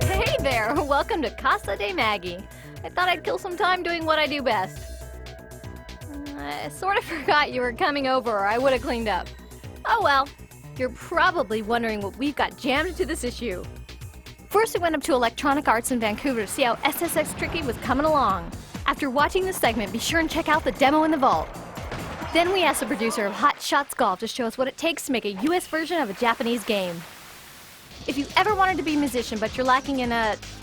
Hey there, welcome to Casa de Maggie. I thought I'd kill some time doing what I do best. I sort of forgot you were coming over, or I would have cleaned up. Oh well, you're probably wondering what we've got jammed into this issue. First, we went up to Electronic Arts in Vancouver to see how SSX Tricky was coming along. After watching this segment, be sure and check out the demo in the vault. Then we asked the producer of Hot Shots Golf to show us what it takes to make a US version of a Japanese game. If you ever wanted to be a musician but you're lacking in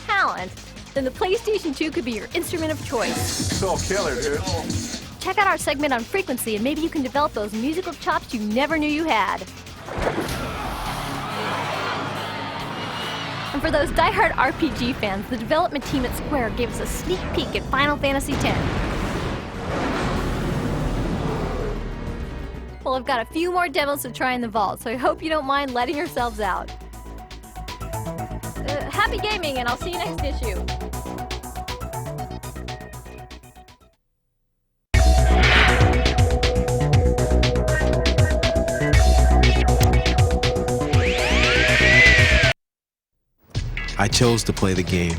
talent, then the PlayStation 2 could be your instrument of choice. So killer, dude. Check out our segment on frequency and maybe you can develop those musical chops you never knew you had. And for those die-hard RPG fans, the development team at Square gave us a sneak peek at Final Fantasy X. Well, I've got a few more demos to try in the vault, so I hope you don't mind letting yourselves out. Happy gaming, and I'll see you next issue. I chose to play the game.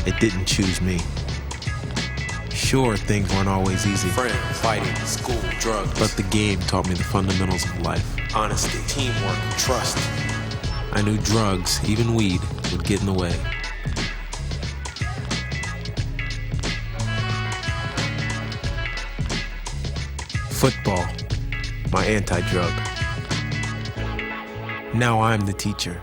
It didn't choose me. Sure, things weren't always easy. Friends, fighting, school, drugs. But the game taught me the fundamentals of life. Honesty, teamwork, trust. I knew drugs, even weed, would get in the way. Football, my anti-drug. Now I'm the teacher.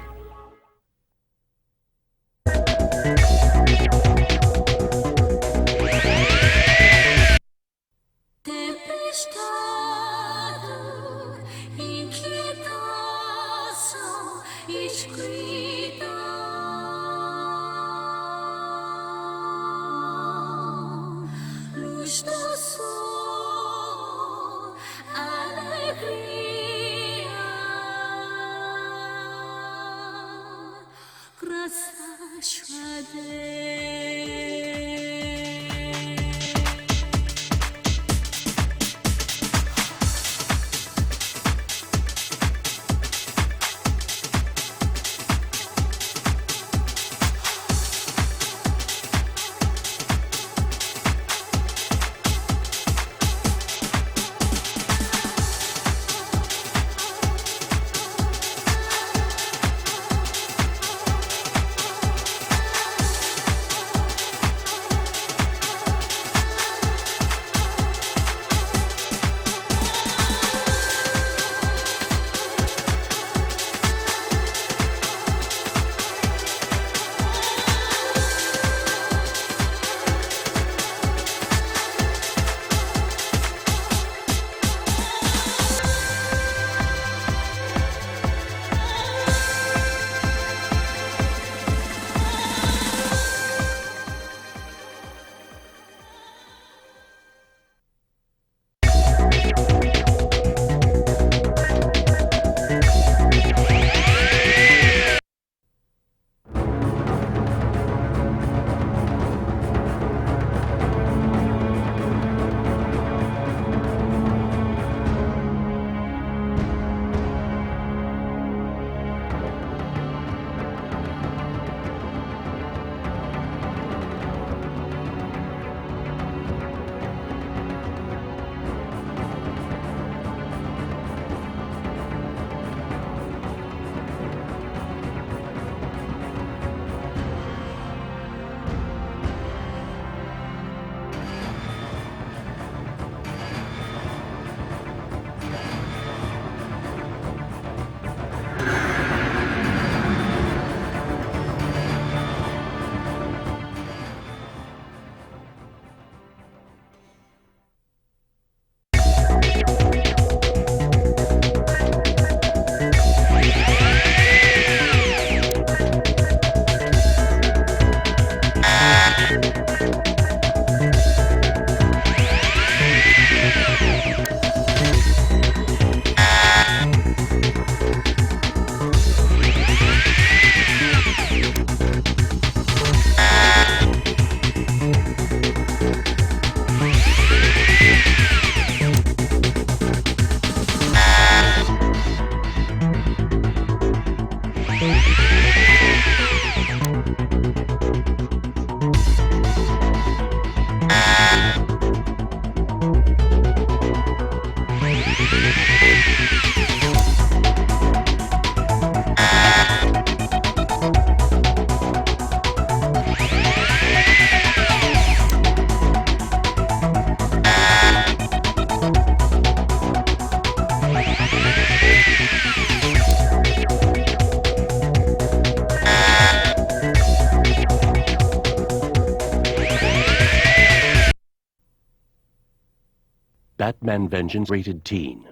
Batman Vengeance rated teen.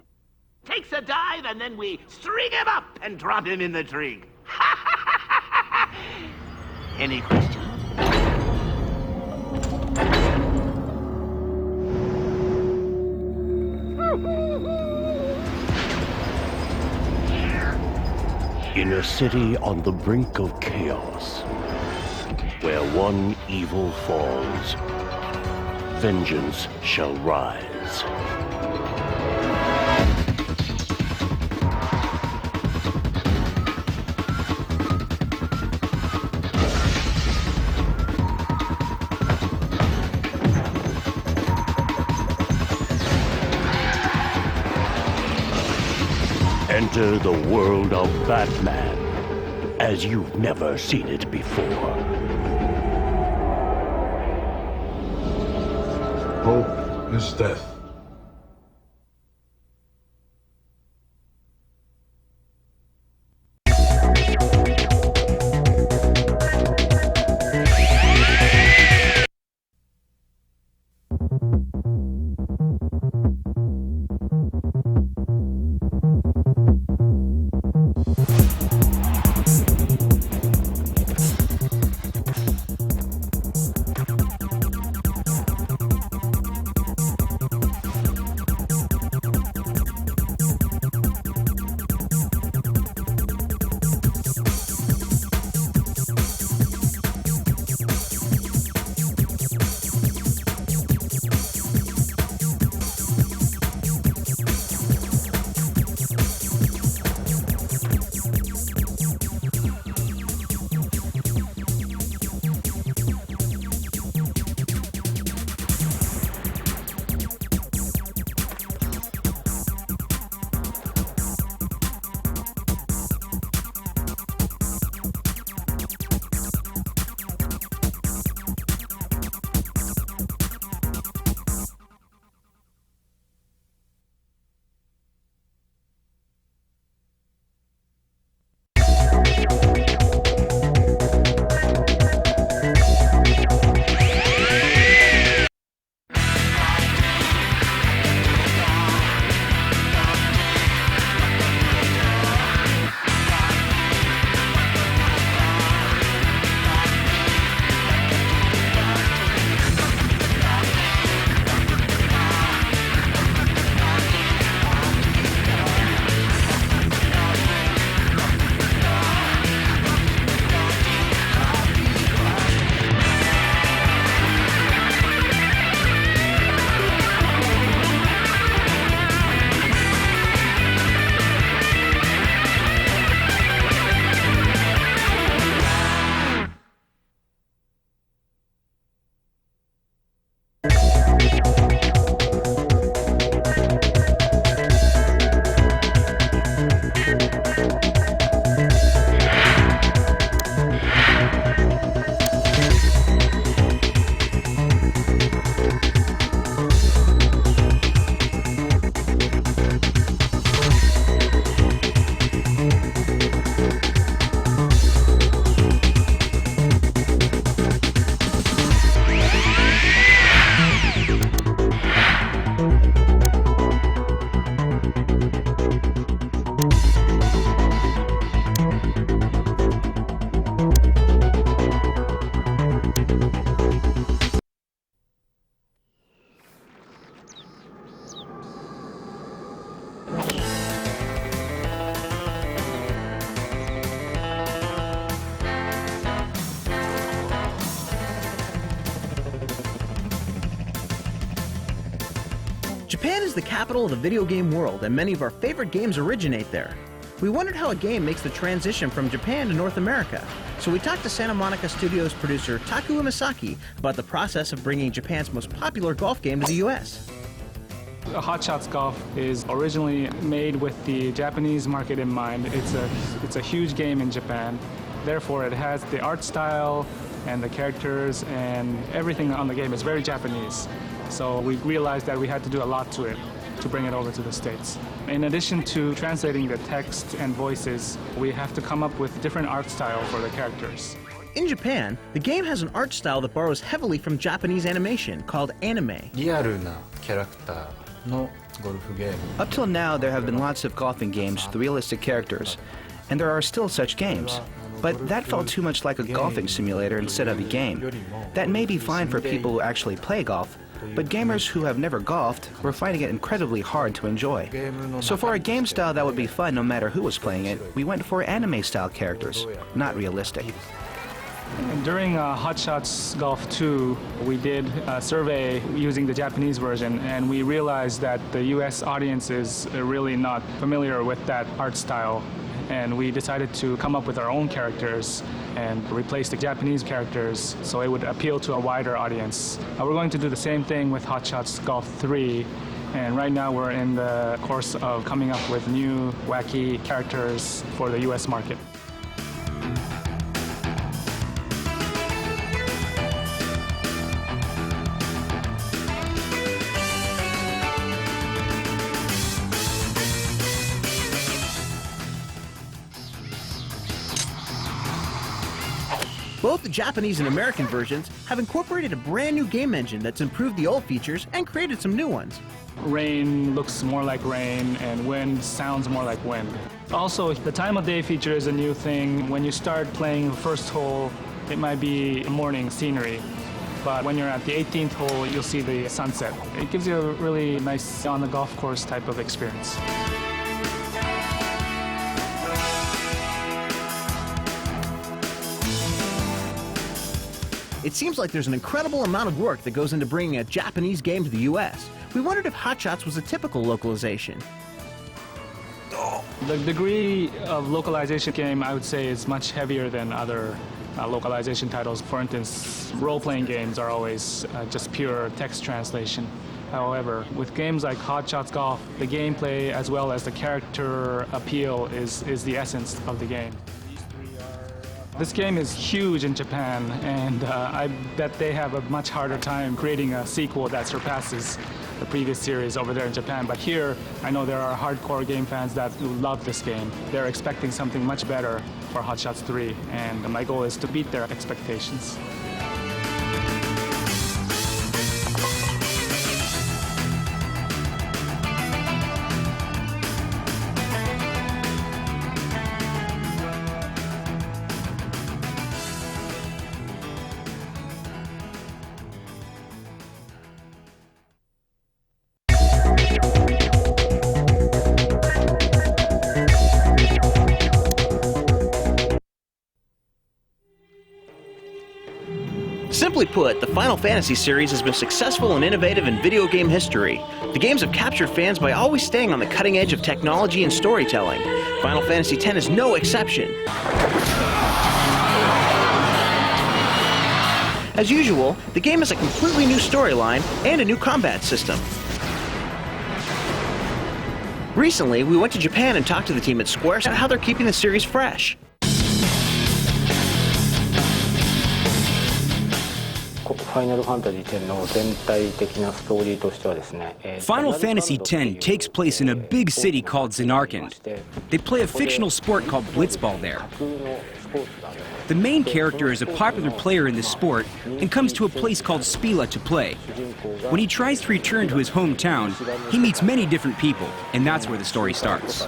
Takes a dive and then we string him up and drop him in the tree. Any questions? In a city on the brink of chaos, where one evil falls, vengeance shall rise. Enter the world of Batman as you've never seen it before. Hope is death. Japan is the capital of the video game world, and many of our favorite games originate there. We wondered how a game makes the transition from Japan to North America. So we talked to Santa Monica Studios producer Taku Imasaki about the process of bringing Japan's most popular golf game to the US. Hot Shots Golf is originally made with the Japanese market in mind. It's a huge game in Japan. Therefore, it has the art style and the characters and everything on the game is very Japanese. So we realized that we had to do a lot to it to bring it over to the States. In addition to translating the text and voices, we have to come up with different art style for the characters. In Japan, the game has an art style that borrows heavily from Japanese animation called anime. Up till now, there have been lots of golfing games with realistic characters, and there are still such games. But that felt too much like a golfing simulator instead of a game. That may be fine for people who actually play golf, but gamers who have never golfed were finding it incredibly hard to enjoy. So for a game style that would be fun no matter who was playing it, we went for anime-style characters, not realistic. During Hot Shots Golf 2, we did a survey using the Japanese version, and we realized that the US audience is really not familiar with that art style. And we decided to come up with our own characters and replace the Japanese characters so it would appeal to a wider audience. We're going to do the same thing with Hot Shots Golf 3, and right now we're in the course of coming up with new wacky characters for the US market. Both the Japanese and American versions have incorporated a brand new game engine that's improved the old features and created some new ones. Rain looks more like rain, and wind sounds more like wind. Also, the time of day feature is a new thing. When you start playing the first hole, it might be morning scenery. But when you're at the 18th hole, you'll see the sunset. It gives you a really nice on the golf course type of experience. It seems like there's an incredible amount of work that goes into bringing a Japanese game to the US. We wondered if Hot Shots was a typical localization. The degree of localization game, I would say, is much heavier than other localization titles. For instance, role-playing games are always just pure text translation. However, with games like Hot Shots Golf, the gameplay as well as the character appeal is the essence of the game. This game is huge in Japan, and I bet they have a much harder time creating a sequel that surpasses the previous series over there in Japan. But here, I know there are hardcore game fans that love this game. They're expecting something much better for Hot Shots 3, and my goal is to beat their expectations. Simply put, the Final Fantasy series has been successful and innovative in video game history. The games have captured fans by always staying on the cutting edge of technology and storytelling. Final Fantasy X is no exception. As usual, the game has a completely new storyline and a new combat system. Recently, we went to Japan and talked to the team at Square about how they're keeping the series fresh. Final Fantasy X takes place in a big city called Zanarkand. They play a fictional sport called Blitzball there. The main character is a popular player in this sport and comes to a place called Spila to play. When he tries to return to his hometown, he meets many different people, and that's where the story starts.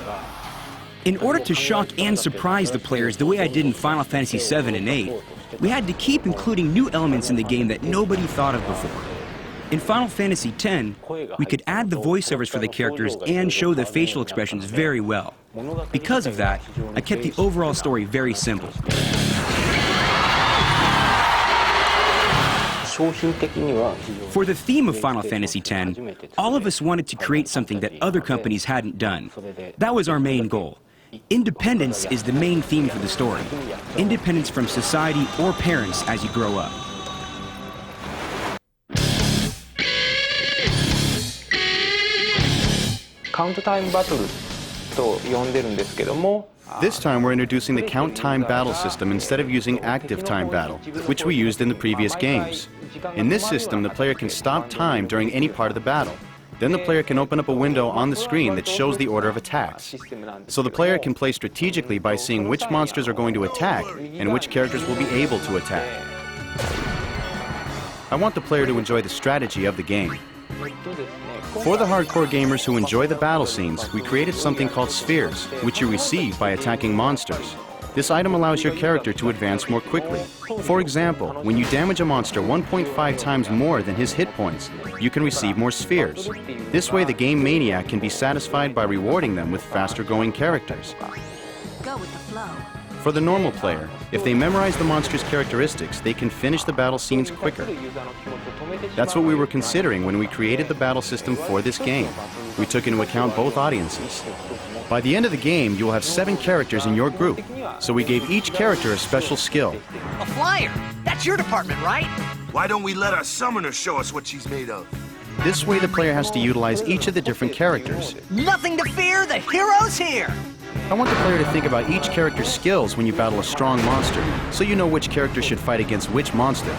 In order to shock and surprise the players the way I did in Final Fantasy VII and VIII, we had to keep including new elements in the game that nobody thought of before. In Final Fantasy X, we could add the voiceovers for the characters and show the facial expressions very well. Because of that, I kept the overall story very simple. For the theme of Final Fantasy X, all of us wanted to create something that other companies hadn't done. That was our main goal. Independence is the main theme for the story. Independence from society or parents as you grow up. This time we're introducing the count time battle system instead of using active time battle, which we used in the previous games. In this system, the player can stop time during any part of the battle. Then the player can open up a window on the screen that shows the order of attacks. So the player can play strategically by seeing which monsters are going to attack and which characters will be able to attack. I want the player to enjoy the strategy of the game. For the hardcore gamers who enjoy the battle scenes, we created something called spheres, which you receive by attacking monsters. This item allows your character to advance more quickly. For example, when you damage a monster 1.5 times more than his hit points, you can receive more spheres. This way the game maniac can be satisfied by rewarding them with faster going characters. Go with the flow. For the normal player, if they memorize the monster's characteristics, they can finish the battle scenes quicker. That's what we were considering when we created the battle system for this game. We took into account both audiences. By the end of the game, you will have 7 characters in your group, so we gave each character a special skill. A flyer! That's your department, right? Why don't we let our summoner show us what she's made of? This way the player has to utilize each of the different characters. Nothing to fear, the hero's here! I want the player to think about each character's skills when you battle a strong monster, so you know which character should fight against which monster.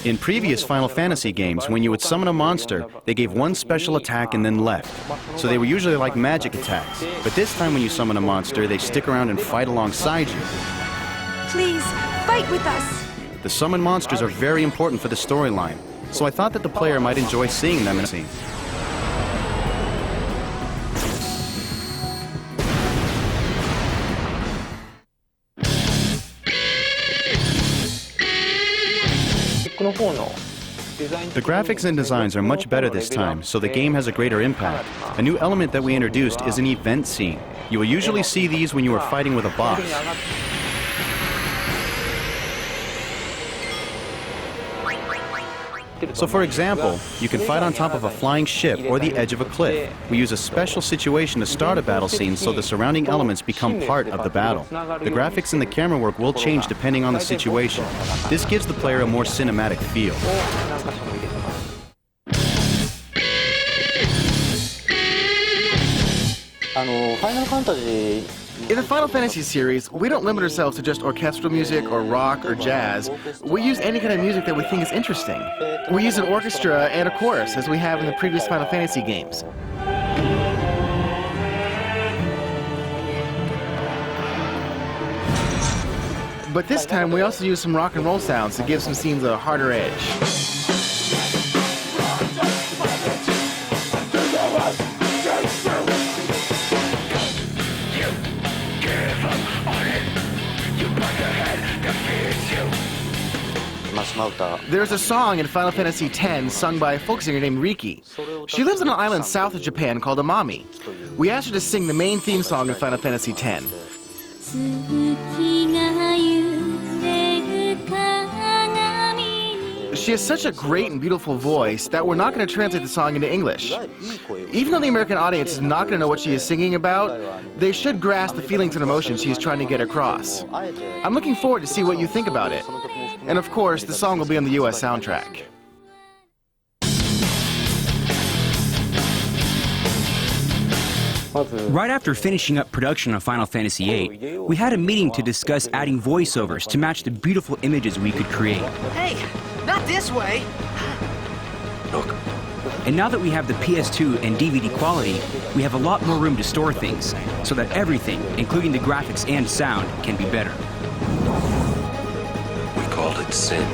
In previous Final Fantasy games, when you would summon a monster, they gave one special attack and then left. So they were usually like magic attacks. But this time when you summon a monster, they stick around and fight alongside you. Please, fight with us! The summoned monsters are very important for the storyline, so I thought that the player might enjoy seeing them in a scene. The graphics and designs are much better this time, so the game has a greater impact. A new element that we introduced is an event scene. You will usually see these when you are fighting with a boss. So for example, you can fight on top of a flying ship or the edge of a cliff. We use a special situation to start a battle scene so the surrounding elements become part of the battle. The graphics and the camera work will change depending on the situation. This gives the player a more cinematic feel. In the Final Fantasy series, we don't limit ourselves to just orchestral music or rock or jazz. We use any kind of music that we think is interesting. We use an orchestra and a chorus, as we have in the previous Final Fantasy games. But this time, we also use some rock and roll sounds to give some scenes a harder edge. There's a song in Final Fantasy X sung by a folk singer named Riki. She lives on an island south of Japan called Amami. We asked her to sing the main theme song in Final Fantasy X. She has such a great and beautiful voice that we're not going to translate the song into English. Even though the American audience is not going to know what she is singing about, they should grasp the feelings and emotions she's trying to get across. I'm looking forward to see what you think about it. And of course, the song will be on the US soundtrack. Right after finishing up production of Final Fantasy VIII, we had a meeting to discuss adding voiceovers to match the beautiful images we could create. Hey, not this way! Look. And now that we have the PS2 and DVD quality, we have a lot more room to store things, so that everything, including the graphics and sound, can be better. We called it sin.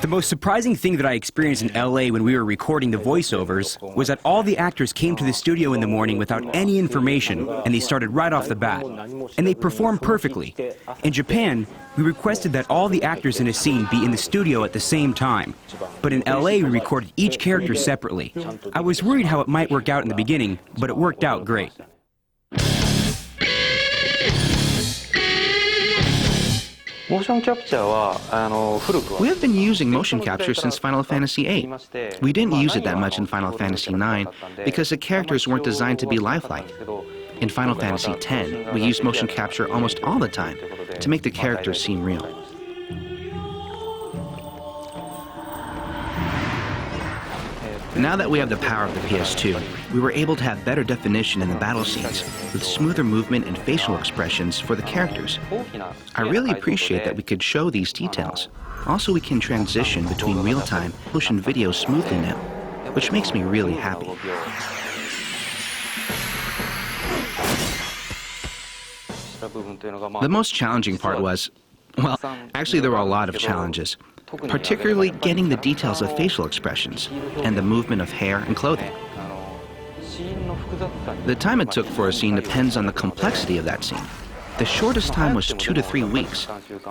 The most surprising thing that I experienced in LA when we were recording the voiceovers was that all the actors came to the studio in the morning without any information, and they started right off the bat. And they performed perfectly. In Japan, we requested that all the actors in a scene be in the studio at the same time. But in LA, we recorded each character separately. I was worried how it might work out in the beginning, but it worked out great. We have been using motion capture since Final Fantasy VIII. We didn't use it that much in Final Fantasy IX because the characters weren't designed to be lifelike. In Final Fantasy X, we used motion capture almost all the time to make the characters seem real. Now that we have the power of the PS2, we were able to have better definition in the battle scenes, with smoother movement and facial expressions for the characters. I really appreciate that we could show these details. Also, we can transition between real-time motion video smoothly now, which makes me really happy. The most challenging part was, well, actually there were a lot of challenges, particularly getting the details of facial expressions and the movement of hair and clothing. The time it took for a scene depends on the complexity of that scene. The shortest time was 2 to 3 weeks.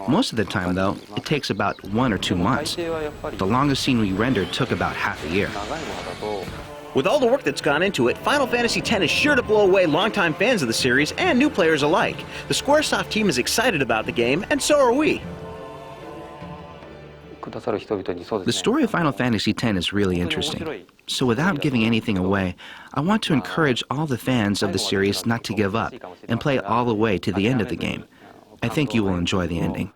Most of the time, though, it takes about 1 or 2 months. The longest scene we rendered took about half a year. With all the work that's gone into it, Final Fantasy X is sure to blow away longtime fans of the series and new players alike. The Squaresoft team is excited about the game, and so are we. The story of Final Fantasy X is really interesting. So without giving anything away, I want to encourage all the fans of the series not to give up and play all the way to the end of the game. I think you will enjoy the ending.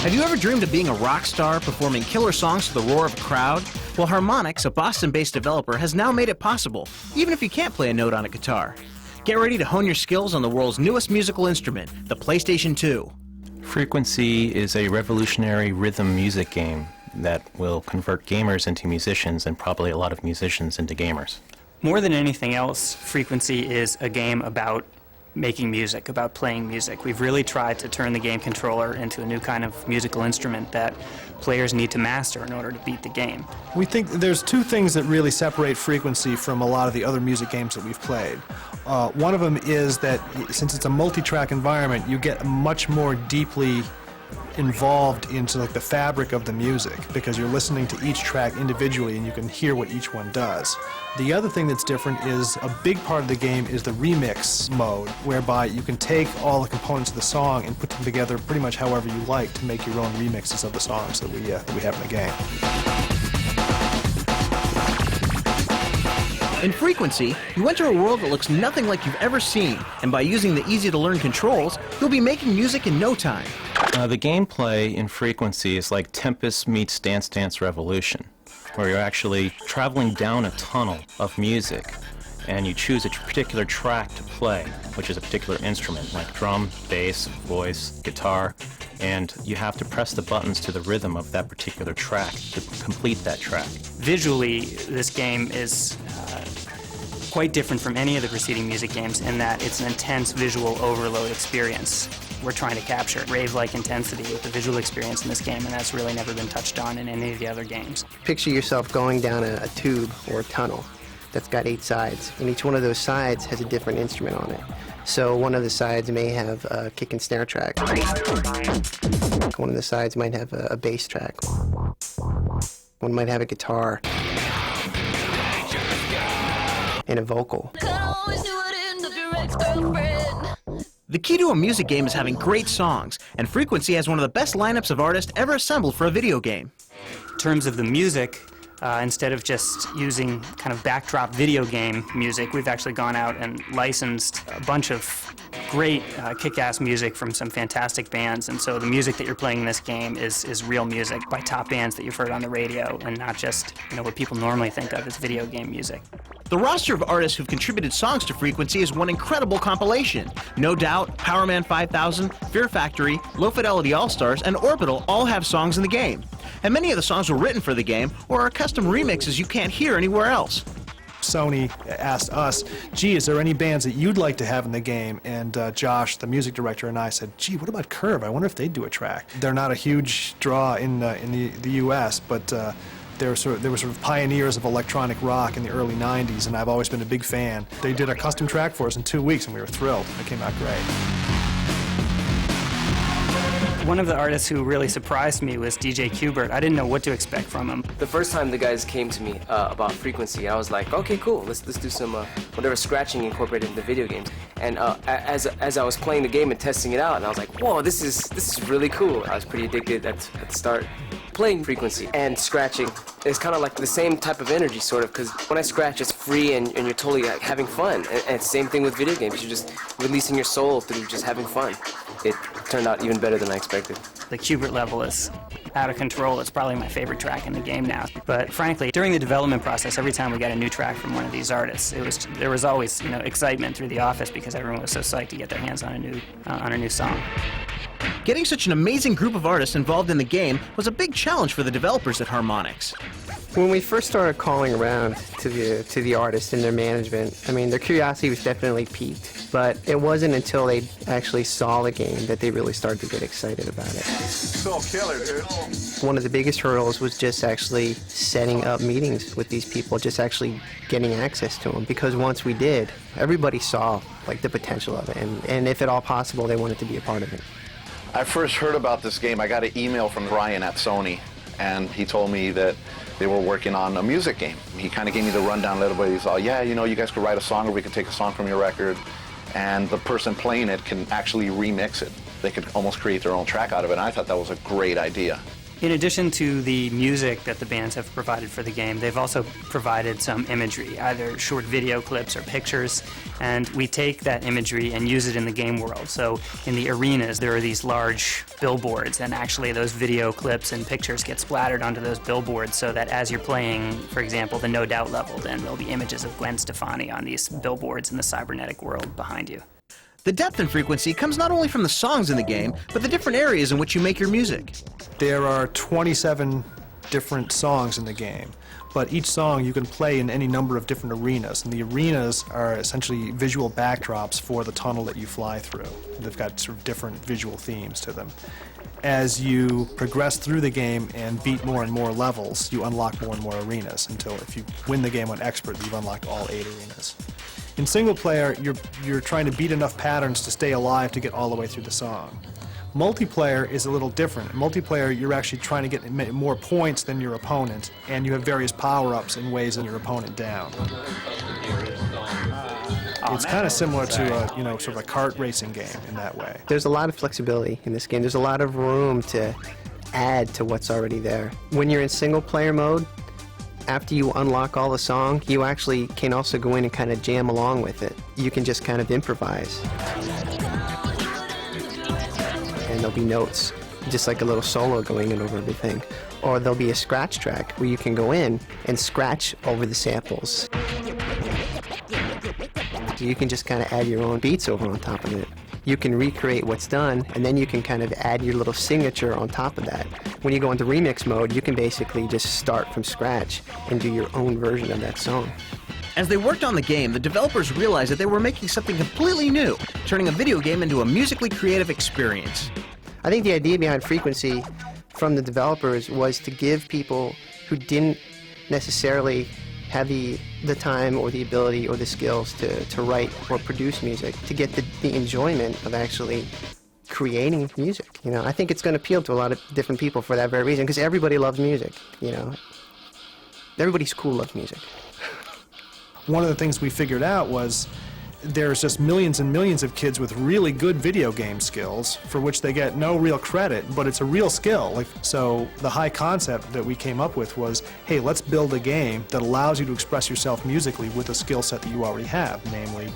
Have you ever dreamed of being a rock star, performing killer songs to the roar of a crowd? Well, Harmonix, a Boston-based developer, has now made it possible, even if you can't play a note on a guitar. Get ready to hone your skills on the world's newest musical instrument, the PlayStation 2. Frequency is a revolutionary rhythm music game that will convert gamers into musicians and probably a lot of musicians into gamers. More than anything else, Frequency is a game about making music, about playing music. We've really tried to turn the game controller into a new kind of musical instrument that players need to master in order to beat the game. We think there's 2 things that really separate Frequency from a lot of the other music games that we've played. One of them is that since it's a multi-track environment, you get much more deeply involved into like the fabric of the music because you're listening to each track individually and you can hear what each one does. The other thing that's different is a big part of the game is the remix mode, whereby you can take all the components of the song and put them together pretty much however you like to make your own remixes of the songs that we have in the game. In Frequency, you enter a world that looks nothing like you've ever seen, and by using the easy-to-learn controls, you'll be making music in no time. The gameplay in Frequency is like Tempest meets Dance Dance Revolution, where you're actually traveling down a tunnel of music, and you choose a particular track to play, which is a particular instrument, like drum, bass, voice, guitar, and you have to press the buttons to the rhythm of that particular track to complete that track. Visually, this game is quite different from any of the preceding music games in that it's an intense visual overload experience. We're trying to capture rave-like intensity with the visual experience in this game, and that's really never been touched on in any of the other games. Picture yourself going down a tube or a tunnel that's got 8 sides, and each one of those sides has a different instrument on it. So one of the sides may have a kick and snare track. One of the sides might have a bass track. One might have a guitar and a vocal. The key to a music game is having great songs, and Frequency has one of the best lineups of artists ever assembled for a video game. In terms of the music, instead of just using kind of backdrop video game music, we've actually gone out and licensed a bunch of great kick-ass music from some fantastic bands, and so the music that you're playing in this game is real music by top bands that you've heard on the radio, and not just what people normally think of as video game music. The roster of artists who've contributed songs to Frequency is one incredible compilation. No Doubt, Powerman 5000, Fear Factory, Low Fidelity All-Stars, and Orbital all have songs in the game. And many of the songs were written for the game or are custom remixes you can't hear anywhere else. Sony asked us, gee, is there any bands that you'd like to have in the game? And Josh, the music director, and I said, gee, what about Curve? I wonder if they'd do a track. They're not a huge draw in the U.S., but They were sort of pioneers of electronic rock in the early 90s, and I've always been a big fan. They did a custom track for us in 2 weeks, and we were thrilled. It came out great. One of the artists who really surprised me was DJ Qbert. I didn't know what to expect from him. The first time the guys came to me about frequency, I was like, okay, cool, let's do some whatever scratching incorporated into video games. And as I was playing the game and testing it out, and I was like, whoa, this is really cool. I was pretty addicted at the start. Playing frequency and scratching is kind of like the same type of energy, sort of, because when I scratch, it's free and you're totally like, having fun. And it's the same thing with video games. You're just releasing your soul through just having fun. It turned out even better than I expected. The Qbert level is out of control. It's probably my favorite track in the game now. But frankly, during the development process, every time we got a new track from one of these artists, there was always excitement through the office because everyone was so psyched to get their hands on a new song. Getting such an amazing group of artists involved in the game was a big challenge for the developers at Harmonix. When we first started calling around to the artists and their management, I mean, their curiosity was definitely piqued, but it wasn't until they actually saw the game that they really started to get excited about it. So killer, dude. One of the biggest hurdles was just actually setting up meetings with these people, just actually getting access to them, because once we did, everybody saw like the potential of it, and if at all possible, they wanted to be a part of it. I first heard about this game, I got an email from Ryan at Sony, and he told me that they were working on a music game. He kind of gave me the rundown a little bit. He's all, yeah, you guys could write a song, or we could take a song from your record, and the person playing it can actually remix it. They could almost create their own track out of it, and I thought that was a great idea. In addition to the music that the bands have provided for the game, they've also provided some imagery, either short video clips or pictures, and we take that imagery and use it in the game world. So in the arenas, there are these large billboards, and actually those video clips and pictures get splattered onto those billboards so that as you're playing, for example, the No Doubt level, then there'll be images of Gwen Stefani on these billboards in the cybernetic world behind you. The depth and frequency comes not only from the songs in the game, but the different areas in which you make your music. There are 27 different songs in the game, but each song you can play in any number of different arenas, and the arenas are essentially visual backdrops for the tunnel that you fly through. They've got sort of different visual themes to them. As you progress through the game and beat more and more levels, you unlock more and more arenas, until if you win the game on Expert, you've unlocked all 8 arenas. In single player, you're trying to beat enough patterns to stay alive to get all the way through the song. Multiplayer is a little different. In multiplayer, you're actually trying to get more points than your opponent, and you have various power-ups in ways that your opponent down. It's kind of similar to a, sort of a kart racing game in that way. There's a lot of flexibility in this game. There's a lot of room to add to what's already there. When you're in single player mode, after you unlock all the song, you actually can also go in and kind of jam along with it. You can just kind of improvise. And there'll be notes, just like a little solo going in over everything. Or there'll be a scratch track where you can go in and scratch over the samples. You can just kind of add your own beats over on top of it. You can recreate what's done, and then you can kind of add your little signature on top of that. When you go into remix mode, you can basically just start from scratch and do your own version of that song. As they worked on the game, the developers realized that they were making something completely new, turning a video game into a musically creative experience. I think the idea behind Frequency from the developers was to give people who didn't necessarily have the time or the ability or the skills to write or produce music, to get the enjoyment of actually creating music. I think it's going to appeal to a lot of different people for that very reason, because everybody loves music. Everybody's cool loves music. One of the things we figured out was there's just millions and millions of kids with really good video game skills for which they get no real credit, but it's a real skill. So the high concept that we came up with was, hey, let's build a game that allows you to express yourself musically with a skill set that you already have, namely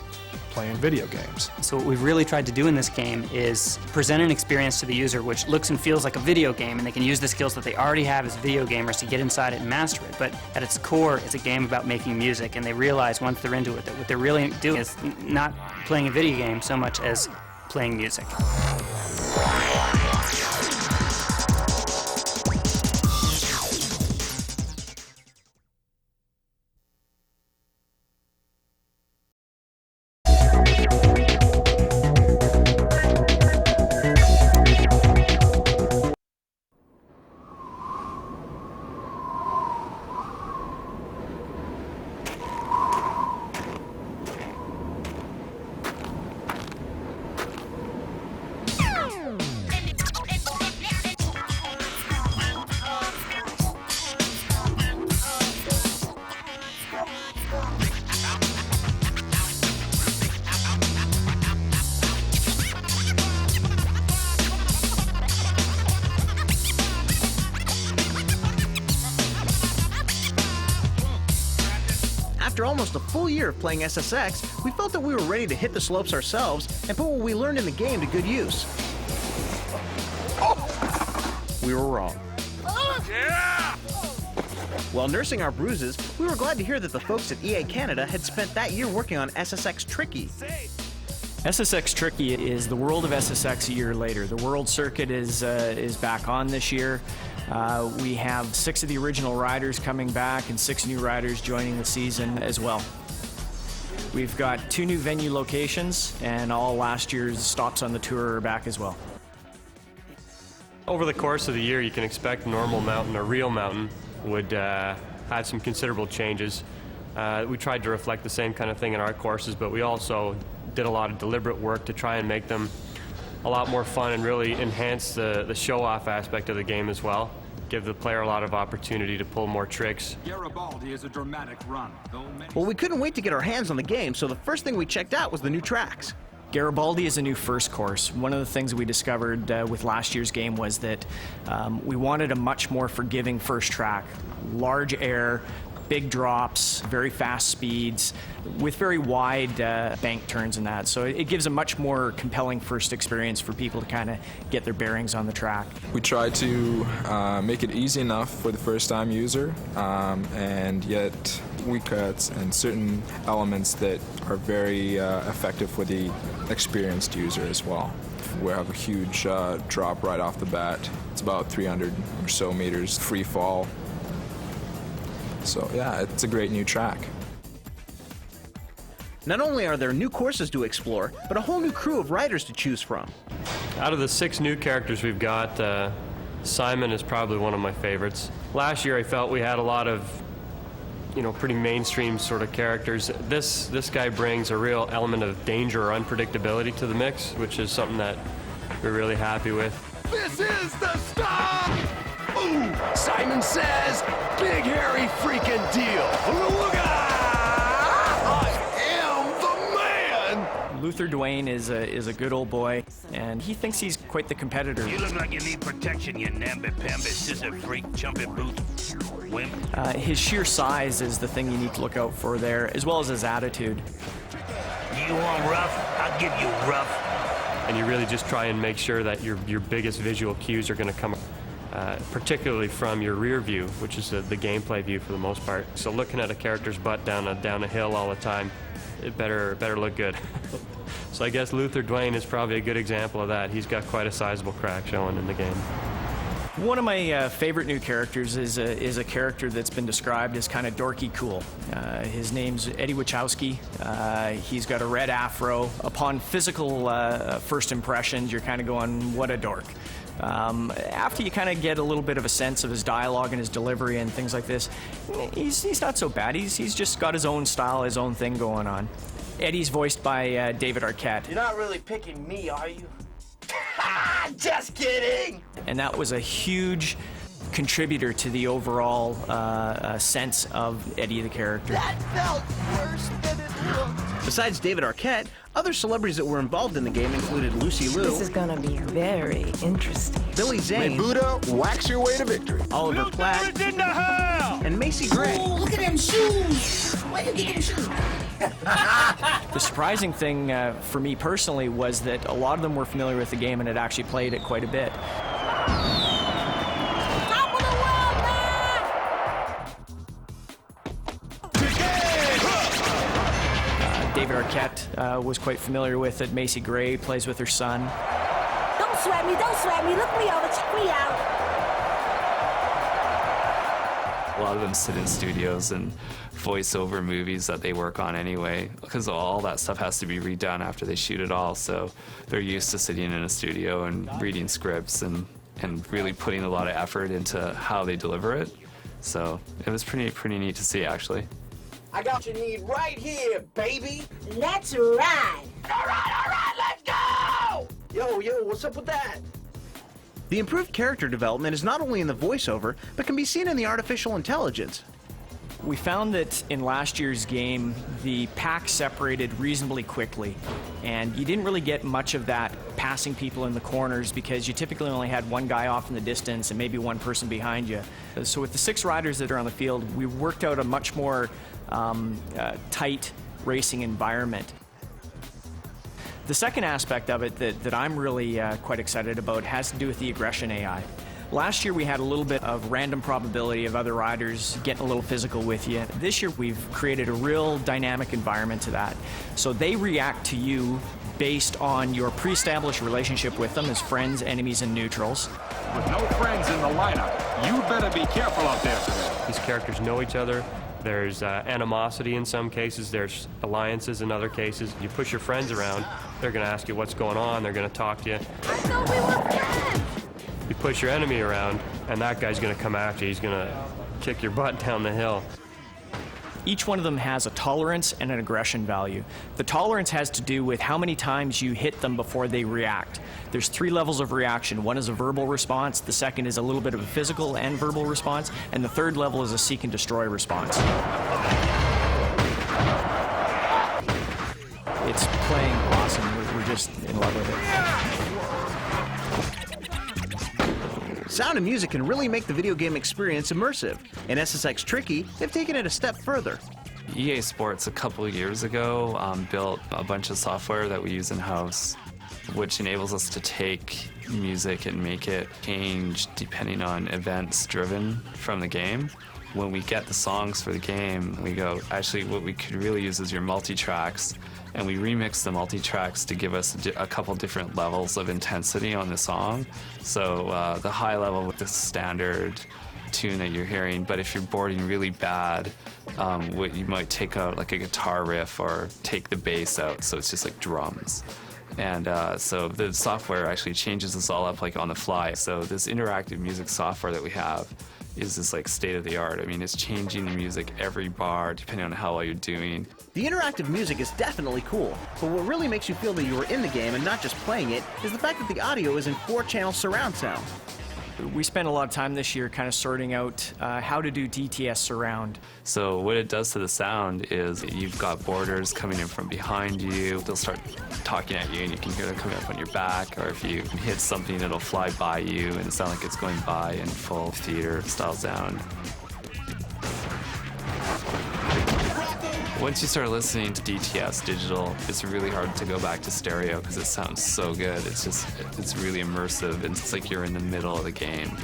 playing video games. So what we've really tried to do in this game is present an experience to the user which looks and feels like a video game, and they can use the skills that they already have as video gamers to get inside it and master it. But at its core, it's a game about making music, and they realize once they're into it that what they're really doing is not playing a video game so much as playing music. After almost a full year of playing SSX, we felt that we were ready to hit the slopes ourselves and put what we learned in the game to good use. We were wrong. While nursing our bruises, we were glad to hear that the folks at EA Canada had spent that year working on SSX Tricky. SSX Tricky is the world of SSX a year later. The world circuit is back on this year. We have 6 of the original riders coming back and 6 new riders joining the season as well. We've got 2 new venue locations, and all last year's stops on the tour are back as well. Over the course of the year, you can expect normal mountain or real mountain would have some considerable changes. We tried to reflect the same kind of thing in our courses, but we also did a lot of deliberate work to try and make them a lot more fun and really enhance the show-off aspect of the game as well. Give the player a lot of opportunity to pull more tricks. Garibaldi is a dramatic run. Well, we couldn't wait to get our hands on the game, so the first thing we checked out was the new tracks. Garibaldi is a new first course. One of the things we discovered with last year's game was that we wanted a much more forgiving first track. Large air, big drops, very fast speeds, with very wide bank turns and that. So it gives a much more compelling first experience for people to kind of get their bearings on the track. We try to make it easy enough for the first-time user, and yet weak cuts and certain elements that are very effective for the experienced user as well. We have a huge drop right off the bat. It's about 300 or so meters free fall. So yeah, it's a great new track. Not only are there new courses to explore, but a whole new crew of riders to choose from. Out of the 6 new characters we've got, Simon is probably one of my favorites. Last year I felt we had a lot of pretty mainstream sort of characters. This guy brings a real element of danger or unpredictability to the mix, which is something that we're really happy with. This is the stop! Ooh, Simon says, big hairy freaking deal. I am the man! Luther Dwayne is a good old boy, and he thinks he's quite the competitor. You look like you need protection, you namby-pamby, scissor freak, chumpy boot, wimp. His sheer size is the thing you need to look out for there, as well as his attitude. You want rough? I'll give you rough. And you really just try and make sure that your biggest visual cues are going to come particularly from your rear view, which is the gameplay view for the most part. So looking at a character's butt down a hill all the time, it better look good. So I guess Luther Dwayne is probably a good example of that. He's got quite a sizable crack showing in the game. One of my favorite new characters is a character that's been described as kind of dorky cool. His name's Eddie Wachowski. He's got a red afro. Upon physical first impressions, you're kind of going, what a dork. After you kind of get a little bit of a sense of his dialogue and his delivery and things like this, he's not so bad. He's just got his own style, his own thing going on. Eddie's voiced by David Arquette. You're not really picking me, are you? Just kidding! And that was a huge contributor to the overall sense of Eddie the character. That felt worse than it looked. Besides David Arquette, other celebrities that were involved in the game included Lucy Liu. This is gonna be very interesting. Billy Zane. Buddha, wax your way to victory. Oliver Platt. And Macy Gray. Oh, look at them shoes! Where you get them shoes? The surprising thing for me personally was that a lot of them were familiar with the game and had actually played it quite a bit. David Arquette was quite familiar with it. Macy Gray plays with her son. Don't sweat me, look me over, check me out. A lot of them sit in studios and voice over movies that they work on anyway, because all that stuff has to be redone after they shoot it all, so they're used to sitting in a studio and reading scripts and really putting a lot of effort into how they deliver it. So it was pretty neat to see, actually. I got your need right here, baby. Let's ride. All right, let's go! Yo, what's up with that? The improved character development is not only in the voiceover, but can be seen in the artificial intelligence. We found that in last year's game, the pack separated reasonably quickly, and you didn't really get much of that passing people in the corners because you typically only had one guy off in the distance and maybe one person behind you. So with the 6 riders that are on the field, we worked out a much more tight racing environment. The second aspect of it that I'm really quite excited about has to do with the aggression AI. Last year we had a little bit of random probability of other riders getting a little physical with you. This year we've created a real dynamic environment to that. So they react to you based on your pre-established relationship with them as friends, enemies, and neutrals. With no friends in the lineup, you better be careful out there today. These characters know each other. There's animosity in some cases. There's alliances in other cases. You push your friends around, they're going to ask you what's going on. They're going to talk to you. I thought we were friends. You push your enemy around, and that guy's going to come after you. He's going to kick your butt down the hill. Each one of them has a tolerance and an aggression value. The tolerance has to do with how many times you hit them before they react. There's 3 levels of reaction. One is a verbal response, the second is a little bit of a physical and verbal response, and the third level is a seek and destroy response. It's playing awesome. We're just in love with it. Sound and music can really make the video game experience immersive. In SSX Tricky, they've taken it a step further. EA Sports a couple of years ago built a bunch of software that we use in-house, which enables us to take music and make it change depending on events driven from the game. When we get the songs for the game, we go, actually what we could really use is your multi-tracks, and we remix the multi-tracks to give us a couple different levels of intensity on the song. So the high level with the standard tune that you're hearing, but if you're boarding really bad, you might take out like a guitar riff or take the bass out, so it's just like drums. And so the software actually changes this all up like on the fly. So this interactive music software that we have is this like state of the art. I mean, it's changing the music every bar depending on how well you're doing. The interactive music is definitely cool, but what really makes you feel that you are in the game and not just playing it is the fact that the audio is in 4-channel surround sound. We spent a lot of time this year kind of sorting out how to do DTS surround. So what it does to the sound is you've got boarders coming in from behind you. They'll start talking at you and you can hear them coming up on your back, or if you hit something, it'll fly by you and sound like it's going by in full theater style sound. Once you start listening to DTS digital, it's really hard to go back to stereo because it sounds so good. It's really immersive, and it's like you're in the middle of the game.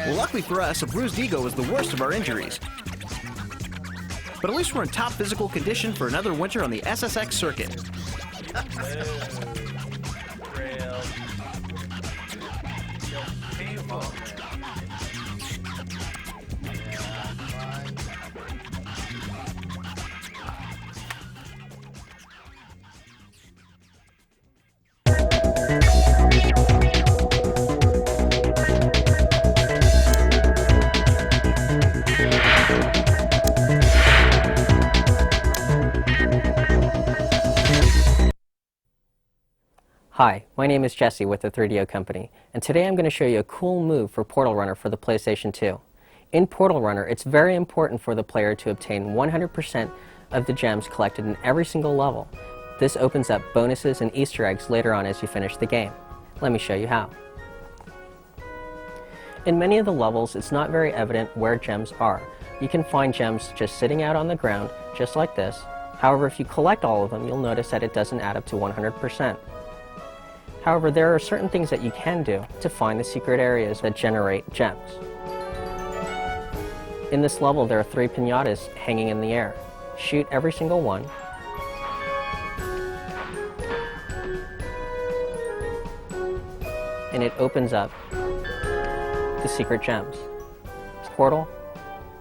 Well, luckily for us, a bruised ego was the worst of our injuries. But at least we're in top physical condition for another winter on the SSX circuit. Hi, my name is Jesse with the 3DO Company, and today I'm going to show you a cool move for Portal Runner for the PlayStation 2. In Portal Runner, it's very important for the player to obtain 100% of the gems collected in every single level. This opens up bonuses and Easter eggs later on as you finish the game. Let me show you how. In many of the levels, it's not very evident where gems are. You can find gems just sitting out on the ground, just like this. However, if you collect all of them, you'll notice that it doesn't add up to 100%. However, there are certain things that you can do to find the secret areas that generate gems. In this level, there are 3 piñatas hanging in the air. Shoot every single one. And it opens up the secret gems. It's Portal,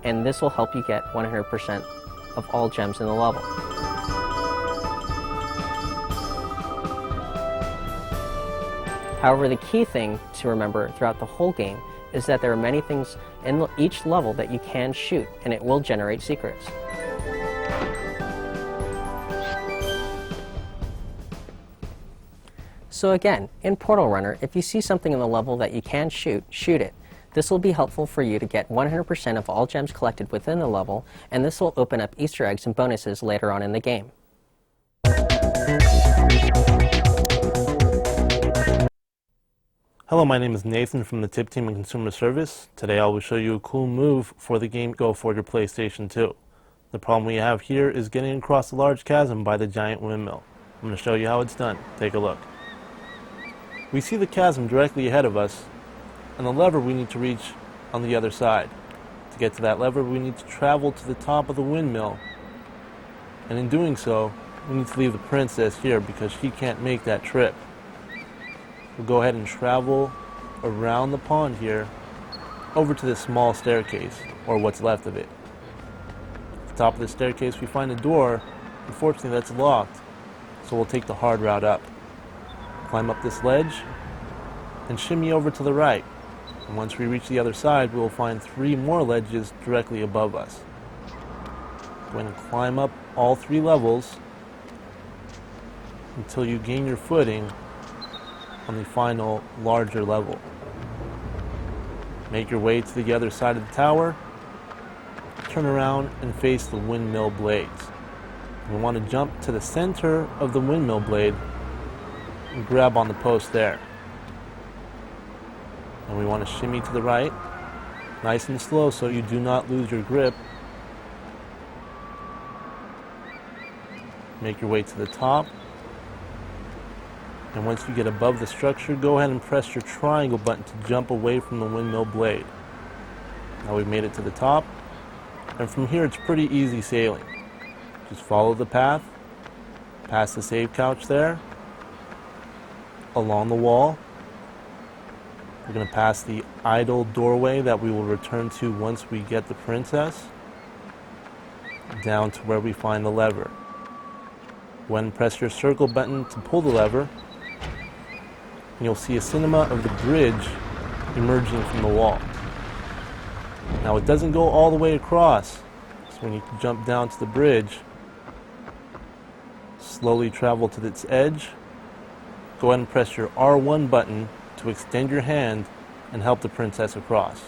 and this will help you get 100% of all gems in the level. However, the key thing to remember throughout the whole game is that there are many things in each level that you can shoot, and it will generate secrets. So again, in Portal Runner, if you see something in the level that you can shoot, shoot it. This will be helpful for you to get 100% of all gems collected within the level, and this will open up Easter eggs and bonuses later on in the game. Hello, my name is Nathan from the Tip Team and Consumer Service. Today I will show you a cool move for the game Go for your PlayStation 2. The problem we have here is getting across the large chasm by the giant windmill. I'm going to show you how it's done. Take a look. We see the chasm directly ahead of us, and the lever we need to reach on the other side. To get to that lever, we need to travel to the top of the windmill, and in doing so, we need to leave the princess here because she can't make that trip. We'll go ahead and travel around the pond here over to this small staircase, or what's left of it. At the top of the staircase we find a door. Unfortunately that's locked, so we'll take the hard route up. Climb up this ledge and shimmy over to the right. And once we reach the other side, we will find 3 more ledges directly above us. Go ahead and climb up all 3 levels until you gain your footing on the final larger level. Make your way to the other side of the tower, turn around and face the windmill blades. We want to jump to the center of the windmill blade and grab on the post there. And we want to shimmy to the right, nice and slow so you do not lose your grip. Make your way to the top. And once you get above the structure, go ahead and press your triangle button to jump away from the windmill blade. Now we've made it to the top, and from here it's pretty easy sailing. Just follow the path, past the save couch there, along the wall. We're going to pass the idle doorway that we will return to once we get the princess, down to where we find the lever. Go ahead and press your circle button to pull the lever, and you'll see a cinema of the bridge emerging from the wall. Now it doesn't go all the way across, so when you jump down to the bridge, slowly travel to its edge, go ahead and press your R1 button to extend your hand and help the princess across.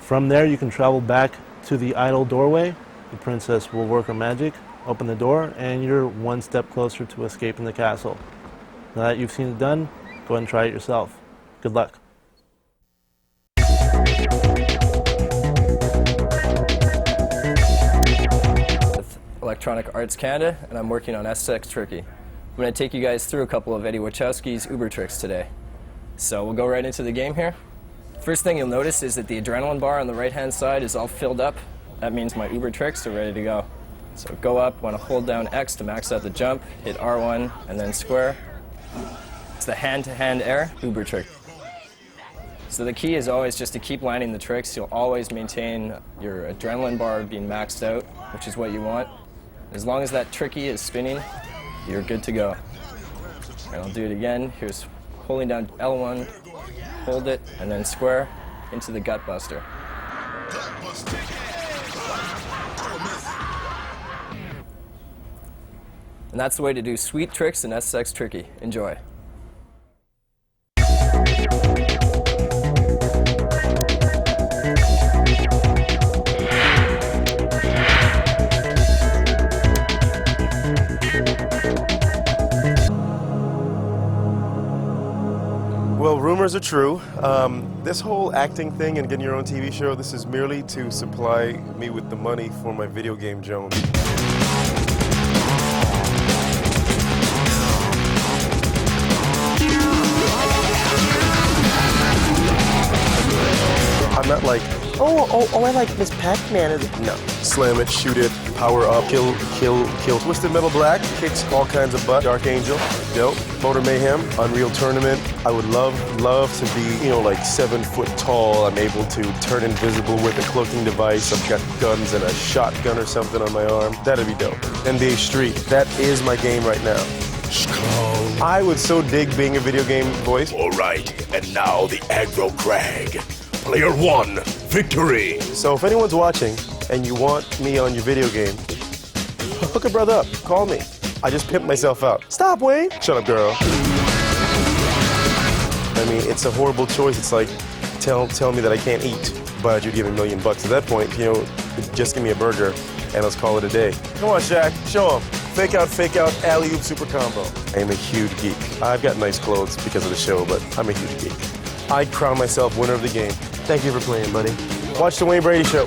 From there you can travel back to the idle doorway. The princess will work her magic, open the door, and you're one step closer to escaping the castle. Now that you've seen it done, go ahead and try it yourself. Good luck. With Electronic Arts Canada, and I'm working on SSX Tricky. I'm going to take you guys through a couple of Eddie Wachowski's Uber tricks today. So we'll go right into the game here. First thing you'll notice is that the adrenaline bar on the right-hand side is all filled up. That means my Uber tricks are ready to go. So go up, want to hold down X to max out the jump, hit R1, and then square. It's the hand-to-hand air Uber trick. So the key is always just to keep landing the tricks. You'll always maintain your adrenaline bar being maxed out, which is what you want. As long as that tricky is spinning, you're good to go. And I'll do it again. Here's holding down L1, hold it, and then square into the gut buster. And that's the way to do sweet tricks in SSX Tricky. Enjoy. Well, rumors are true. This whole acting thing and getting your own TV show, this is merely to supply me with the money for my video game Jones. I'm not like, oh, I like Miss Pac-Man. No. Slam it, shoot it, power up, kill. Twisted Metal Black kicks all kinds of butt. Dark Angel, dope. Motor Mayhem, Unreal Tournament. I would love to be, like 7 foot tall. I'm able to turn invisible with a cloaking device. I've got guns and a shotgun or something on my arm. That'd be dope. NBA Street, that is my game right now. I would so dig being a video game voice. All right, and now the Aggro Crag. Player 1, victory. So if anyone's watching and you want me on your video game, hook a brother up, call me. I just pimped myself out. Stop, Wayne. Shut up, girl. I mean, it's a horrible choice. It's like, tell me that I can't eat, but you give me $1 million. At that point, you know, just give me a burger and let's call it a day. Come on, Shaq, show him. Fake out, alley-oop super combo. I'm a huge geek. I've got nice clothes because of the show, but I'm a huge geek. I crown myself winner of the game. Thank you for playing, buddy. Watch the Wayne Brady Show.